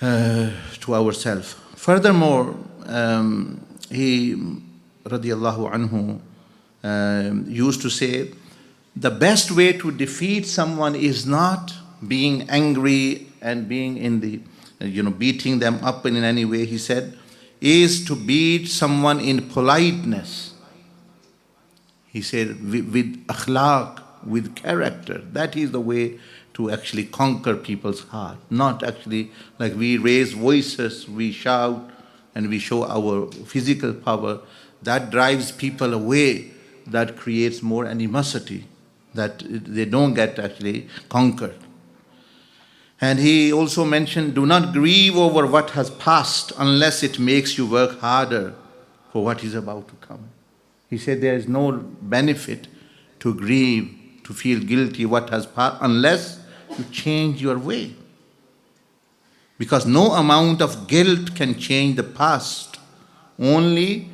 to ourselves. Furthermore, he, radiallahu anhu, used to say, the best way to defeat someone is not being angry and being in the, beating them up in any way, he said, is to beat someone in politeness. He said, with akhlaq, with character. That is the way to actually conquer people's heart. Not actually like we raise voices, we shout, and we show our physical power. That drives people away. That creates more animosity, that they don't get actually conquered. And he also mentioned, do not grieve over what has passed unless it makes you work harder for what is about to come. He said there is no benefit to grieve, to feel guilty what has passed, unless you change your way. Because no amount of guilt can change the past. Only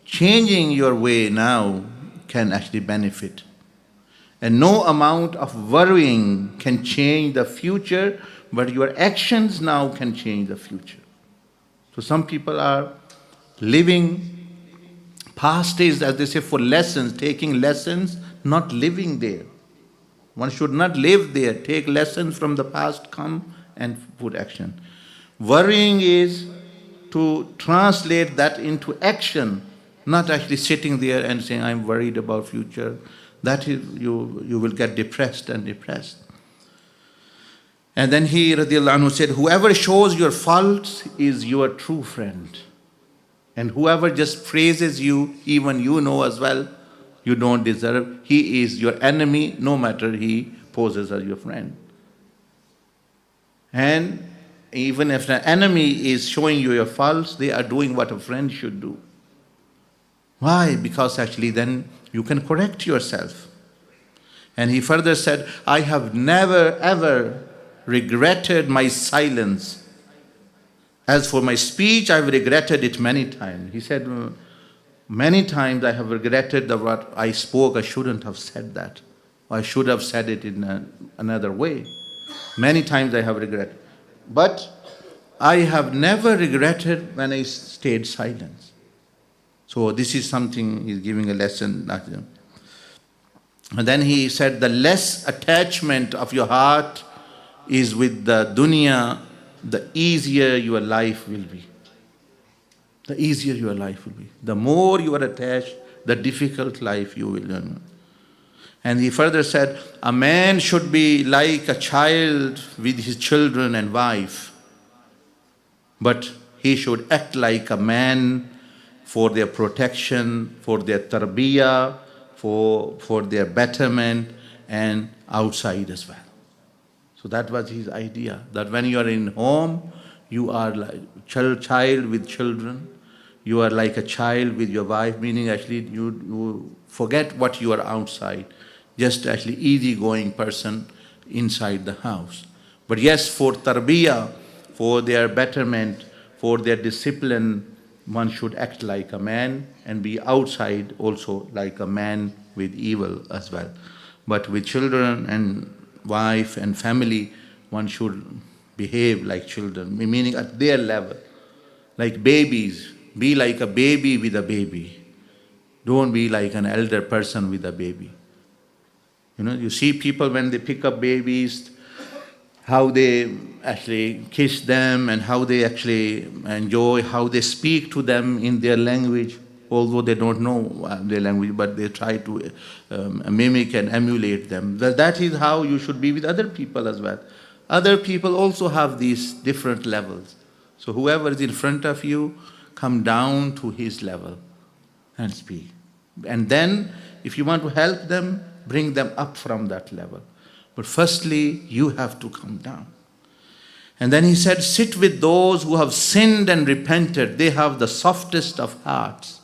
changing your way now can actually benefit. And no amount of worrying can change the future, but your actions now can change the future. So some people are living past days, as they say, for lessons, taking lessons, not living there. One should not live there. Take lessons from the past, come and put action. Worrying is to translate that into action, not actually sitting there and saying, I'm worried about future. That is, you will get depressed and depressed. And then he, radiallahu anhu, said, whoever shows your faults is your true friend. And whoever just praises you, even you know as well, you don't deserve, he is your enemy, no matter he poses as your friend. And even if an enemy is showing you your faults, they are doing what a friend should do. Why? Because actually then you can correct yourself. And he further said, I have never ever regretted my silence. As for my speech, I've regretted it many times. He said, many times I have regretted that what I spoke, I shouldn't have said that. Or I should have said it in another way. Many times I have regretted. But I have never regretted when I stayed silent. So this is something he's giving a lesson. And then he said, the less attachment of your heart is with the dunya, the easier your life will be. The easier your life will be. The more you are attached, the difficult life you will learn. And he further said, a man should be like a child with his children and wife, but he should act like a man for their protection, for their tarbiyah, for their betterment, and outside as well. So that was his idea, that when you are in home, you are like child with children, you are like a child with your wife, meaning actually you forget what you are outside, just actually easygoing person inside the house. But yes, for tarbiyah, for their betterment, for their discipline, one should act like a man and be outside also like a man with evil as well. But with children and wife and family, one should behave like children, meaning at their level. Like babies, be like a baby with a baby. Don't be like an elder person with a baby. You see people when they pick up babies, how they actually kiss them and how they actually enjoy, how they speak to them in their language, although they don't know their language, but they try to mimic and emulate them. That is how you should be with other people as well. Other people also have these different levels. So whoever is in front of you, come down to his level and speak. And then, if you want to help them, bring them up from that level. But firstly, you have to come down. And then he said, sit with those who have sinned and repented. They have the softest of hearts.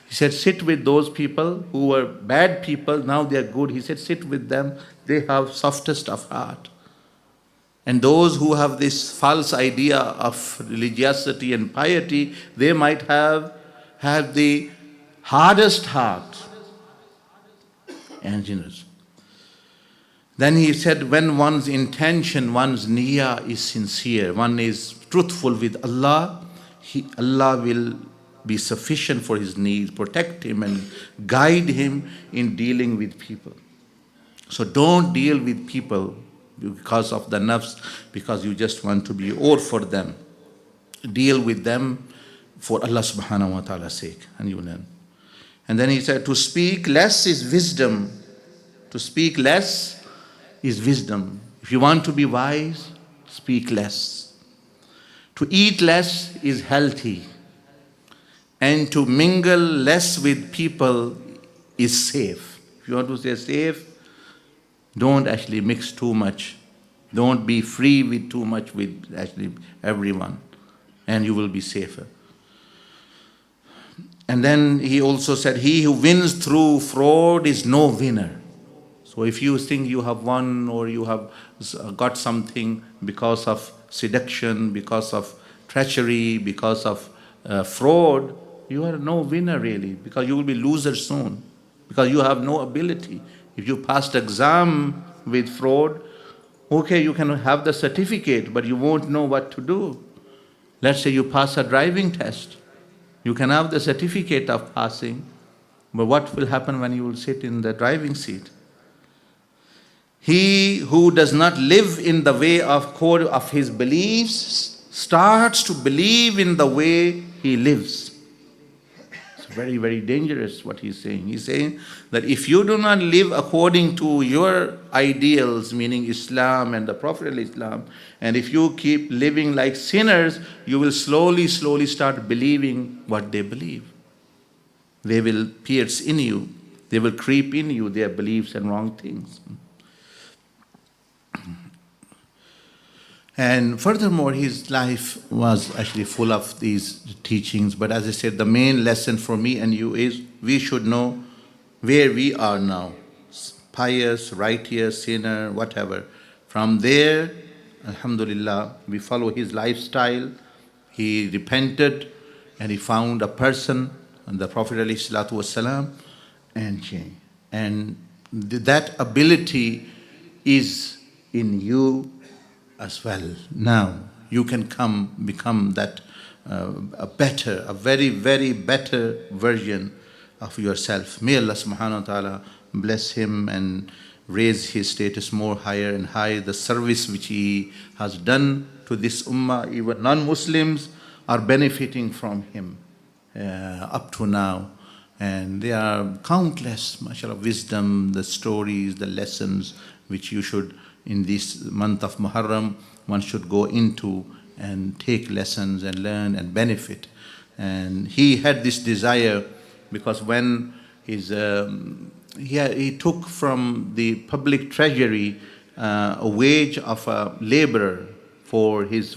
He said, sit with those people who were bad people, now they are good. He said, sit with them. They have softest of heart. And those who have this false idea of religiosity and piety, they might have the hardest heart. And Then he said, when one's intention, one's niyyah is sincere, one is truthful with Allah, Allah will be sufficient for his needs, protect him and guide him in dealing with people. So don't deal with people because of the nafs, because you just want to be or for them. Deal with them for Allah subhanahu wa ta'ala's sake, and you learn. And then he said, to speak less is wisdom. To speak less is wisdom. If you want to be wise, speak less. To eat less is healthy. And to mingle less with people is safe. If you want to stay safe, don't actually mix too much. Don't be free with too much with actually everyone, and you will be safer. And then he also said, he who wins through fraud is no winner. So if you think you have won or you have got something because of seduction, because of treachery, because of fraud, you are no winner really, because you will be loser soon, because you have no ability. If you passed exam with fraud, okay, you can have the certificate, but you won't know what to do. Let's say you pass a driving test. You can have the certificate of passing, but what will happen when you will sit in the driving seat? He who does not live in the way of core of his beliefs starts to believe in the way he lives. It's very, very dangerous what he's saying. He's saying that if you do not live according to your ideals, meaning Islam and the Prophet al-Islam, and if you keep living like sinners, you will slowly start believing what they believe. They will pierce in you. They will creep in you, their beliefs and wrong things. And furthermore, his life was actually full of these teachings. But as I said, the main lesson for me and you is we should know where we are now. Pious, righteous, sinner, whatever. From there, alhamdulillah, we follow his lifestyle. He repented and he found a person, and the Prophet ﷺ, and changed. And that ability is in you as well. Now you can become that a very, very better version of yourself. May Allah subhanahu wa ta'ala bless him and raise his status more higher and higher. The service which he has done to this ummah, even non-Muslims are benefiting from him up to now. And there are countless, mashallah, wisdom, the stories, the lessons which you should, in this month of Muharram, one should go into and take lessons and learn and benefit. And he had this desire because when he took from the public treasury a wage of a laborer for his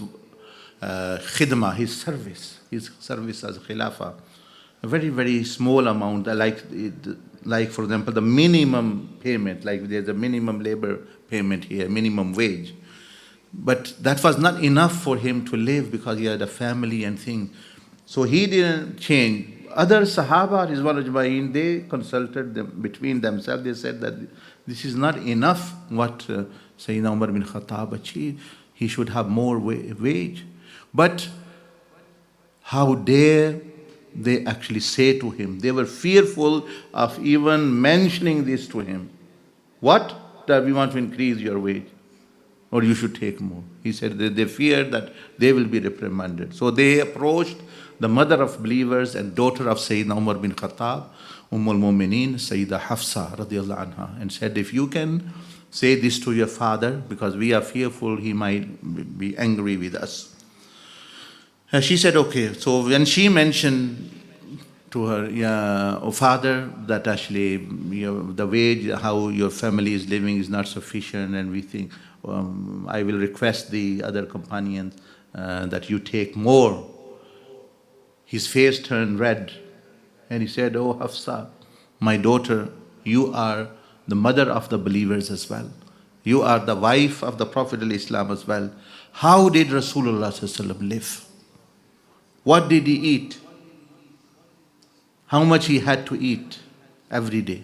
khidmah, his service as khilafah, a very, very small amount, like for example, the minimum payment, like there's a minimum labor payment here, minimum wage. But that was not enough for him to live because he had a family and things. So he didn't change. Other Sahaba, Rizwan Ajma'in, they consulted them between themselves. They said that this is not enough what Sayyidina Umar bin Khattab achieved. He should have more wage. But how dare they actually say to him? They were fearful of even mentioning this to him. What? That we want to increase your wage, or you should take more. He said that they feared that they will be reprimanded. So they approached the mother of believers and daughter of Sayyidina Umar bin Khattab, al-Mu'mineen, Sayyidah Hafsa radiallahu anha, and said, if you can say this to your father, because we are fearful he might be angry with us. She said, okay. So when she mentioned to her, oh father, that actually the wage, how your family is living is not sufficient, and we think, I will request the other companions that you take more. His face turned red and he said, oh Hafsa, my daughter, you are the mother of the believers as well. You are the wife of the Prophet al-Islam as well. How did Rasulullah live? What did he eat? How much he had to eat every day?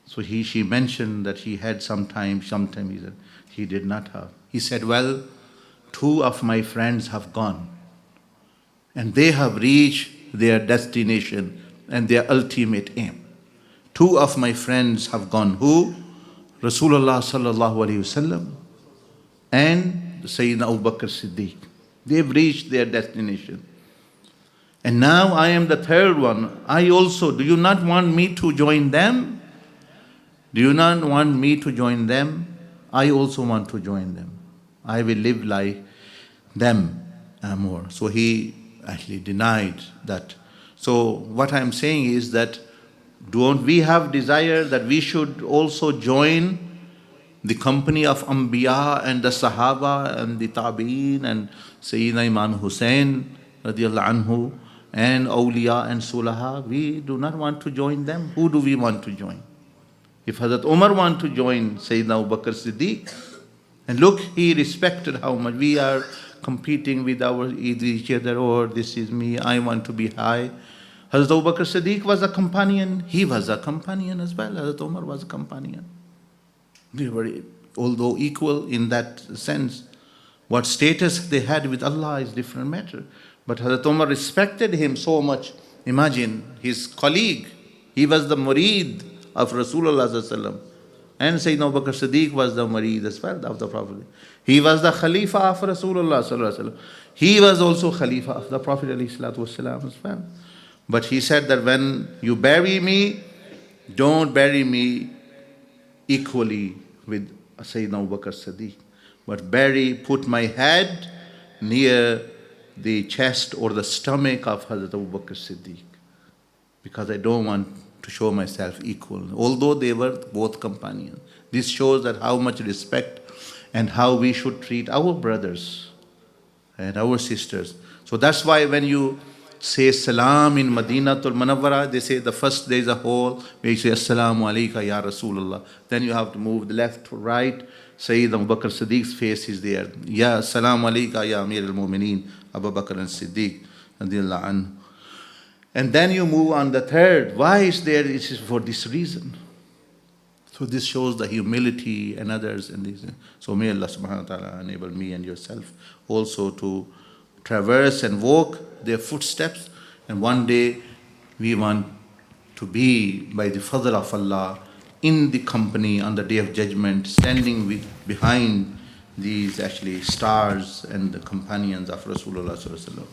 So she mentioned that he had sometime he said he did not have. He said, well, two of my friends have gone and they have reached their destination and their ultimate aim. Two of my friends have gone. Who? Rasulullah sallallahu alaihi wasallam and Sayyidina Abu Bakr Siddiq. They've reached their destination. And now I am the third one. I also, do you not want me to join them? Do you not want me to join them? I also want to join them. I will live like them more. So he actually denied that. So what I'm saying is that don't we have desire that we should also join the company of Anbiya and the Sahaba and the Tabi'een and Sayyidina Imam Hussein radiallahu anhu and Awliya and Sulaha? We do not want to join them. Who do we want to join? If Hazrat Umar want to join Sayyidina Abu Bakr Siddiq, and look, he respected how much we are competing with each other, or this is me, I want to be high. Hazrat Abu Bakr Siddiq was a companion. He was a companion as well. Hazrat Umar was a companion. They were, although equal in that sense, what status they had with Allah is different matter. But Hazrat Umar respected him so much. Imagine his colleague. He was the murid of Rasulullah sallallahu alaihi wasallam. And Sayyidina Abu Bakr Siddiq was the murid as well of the Prophet. He was the Khalifa of Rasulullah sallallahu alaihi wasallam. He was also Khalifa of the Prophet ﷺ as well. But he said that when you bury me, don't bury me equally with Sayyidina Abu Bakr Siddiq, but put my head near the chest or the stomach of Hazrat Abu Bakr Siddiq, because I don't want to show myself equal, although they were both companions. This shows that how much respect and how we should treat our brothers and our sisters. So that's why when you say salam in Madinatul Munawwara, they say the first there is a hole where you say assalamu alayka ya Rasulullah. Then you have to move the left to right. Sayyid Abu Bakr Siddiq's face is there. Ya assalamu alayka ya Amir al-Mu'mineen Abu Bakr al-Siddiq radiyallahu anhu. And then you move on the third. Why is there? It is for this reason. So this shows the humility and others and these. So may Allah subhanahu wa ta'ala enable me and yourself also to traverse and walk their footsteps. And one day we want to be, by the fadl of Allah, in the company on the day of judgment, standing behind these actually stars and the companions of Rasulullah sallallahu alaihi wasallam.